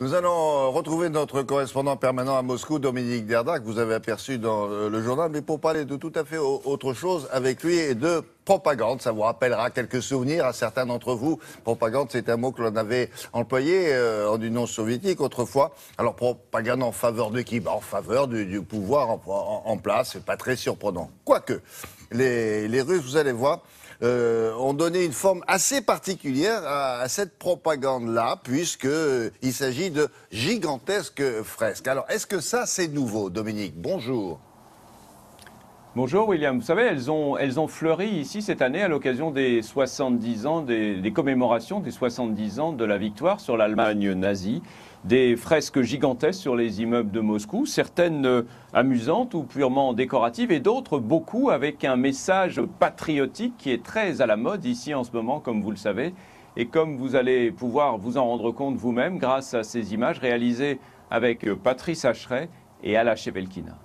Nous allons retrouver notre correspondant permanent à Moscou, Dominique Derda, que vous avez aperçu dans le journal, mais pour parler de tout à fait autre chose avec lui et de propagande. Ça vous rappellera quelques souvenirs à certains d'entre vous. Propagande, c'est un mot que l'on avait employé en Union soviétique autrefois. Alors, propagande en faveur de qui? En faveur du pouvoir en place, c'est pas très surprenant. Quoique, les Russes, vous allez voir, ont donné une forme assez particulière à cette propagande-là, puisqu'il s'agit de gigantesques fresques. Alors, est-ce que ça, c'est nouveau, Dominique? Bonjour. Bonjour William, vous savez, elles ont fleuri ici cette année à l'occasion des 70 ans, des commémorations des 70 ans de la victoire sur l'Allemagne nazie. Des fresques gigantesques sur les immeubles de Moscou, certaines amusantes ou purement décoratives et d'autres beaucoup avec un message patriotique qui est très à la mode ici en ce moment, comme vous le savez. Et comme vous allez pouvoir vous en rendre compte vous-même grâce à ces images réalisées avec Patrice Hacheret et Alla Chevelkina.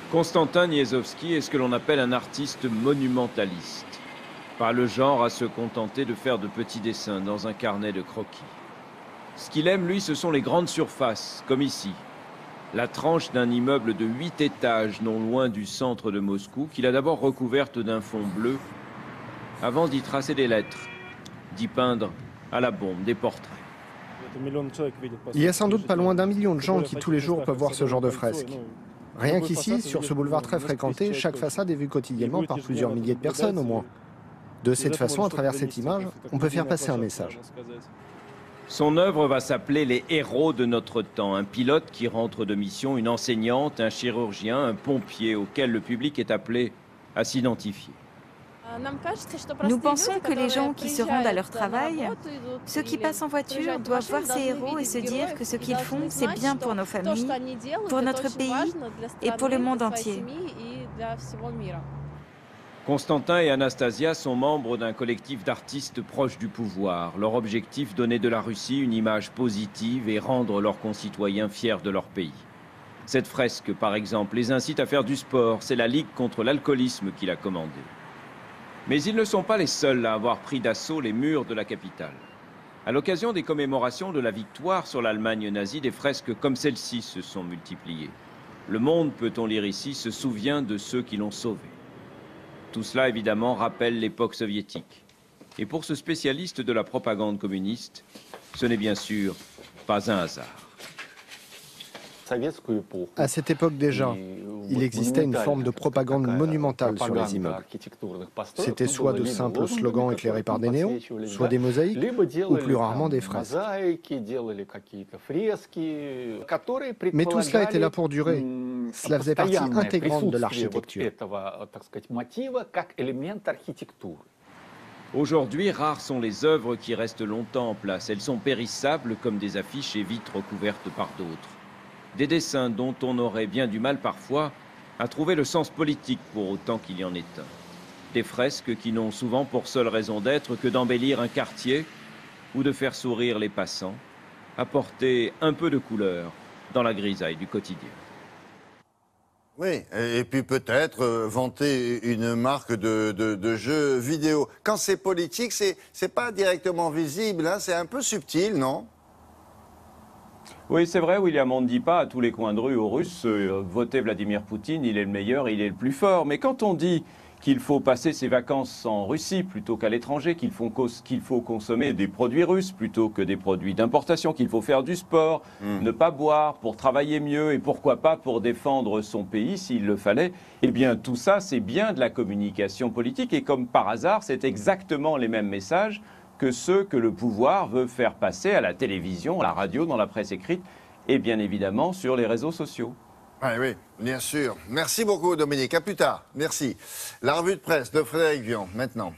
Konstantin Niezovski est ce que l'on appelle un artiste monumentaliste. Pas le genre à se contenter de faire de petits dessins dans un carnet de croquis. Ce qu'il aime, lui, ce sont les grandes surfaces, comme ici. La tranche d'un immeuble de 8 étages, non loin du centre de Moscou, qu'il a d'abord recouverte d'un fond bleu, avant d'y tracer des lettres, d'y peindre à la bombe des portraits. Il y a sans doute pas loin d'1 million de gens qui tous les jours peuvent voir ce genre de fresque. Rien qu'ici, sur ce boulevard très fréquenté, chaque façade est vue quotidiennement par plusieurs milliers de personnes au moins. De cette façon, à travers cette image, on peut faire passer un message. Son œuvre va s'appeler « Les héros de notre temps ». Un pilote qui rentre de mission, une enseignante, un chirurgien, un pompier auquel le public est appelé à s'identifier. Nous pensons que les gens qui se rendent à leur travail, ceux qui passent en voiture, doivent voir ces héros et se dire que ce qu'ils font, c'est bien pour nos familles, pour notre pays et pour le monde entier. Constantin et Anastasia sont membres d'un collectif d'artistes proches du pouvoir. Leur objectif, donner de la Russie une image positive et rendre leurs concitoyens fiers de leur pays. Cette fresque, par exemple, les incite à faire du sport. C'est la Ligue contre l'alcoolisme qui l'a commandée. Mais ils ne sont pas les seuls à avoir pris d'assaut les murs de la capitale. À l'occasion des commémorations de la victoire sur l'Allemagne nazie, des fresques comme celle-ci se sont multipliées. Le monde, peut-on lire ici, se souvient de ceux qui l'ont sauvé. Tout cela, évidemment, rappelle l'époque soviétique. Et pour ce spécialiste de la propagande communiste, ce n'est bien sûr pas un hasard. À cette époque déjà, il existait une forme de propagande monumentale sur les immeubles. C'était soit de simples slogans éclairés par des néons, soit des mosaïques, ou plus rarement des fresques. Mais tout cela était là pour durer. Cela faisait partie intégrante de l'architecture. Aujourd'hui, rares sont les œuvres qui restent longtemps en place. Elles sont périssables comme des affiches et vitres recouvertes par d'autres. Des dessins dont on aurait bien du mal parfois à trouver le sens politique pour autant qu'il y en ait un. Des fresques qui n'ont souvent pour seule raison d'être que d'embellir un quartier ou de faire sourire les passants, apporter un peu de couleur dans la grisaille du quotidien. Oui, et puis peut-être vanter une marque de jeux vidéo. Quand c'est politique, c'est pas directement visible, hein, c'est un peu subtil, non ? Oui, c'est vrai, William, on ne dit pas à tous les coins de rue aux Russes votez Vladimir Poutine, il est le meilleur, il est le plus fort. Mais quand on dit qu'il faut passer ses vacances en Russie plutôt qu'à l'étranger, qu'il faut consommer des produits russes plutôt que des produits d'importation, qu'il faut faire du sport, ne pas boire pour travailler mieux et pourquoi pas pour défendre son pays s'il le fallait, eh bien tout ça, c'est bien de la communication politique et comme par hasard, c'est exactement les mêmes messages que ceux que le pouvoir veut faire passer à la télévision, à la radio, dans la presse écrite et bien évidemment sur les réseaux sociaux. Ah oui, bien sûr. Merci beaucoup Dominique, à plus tard. Merci. La revue de presse de Frédéric Vian, maintenant.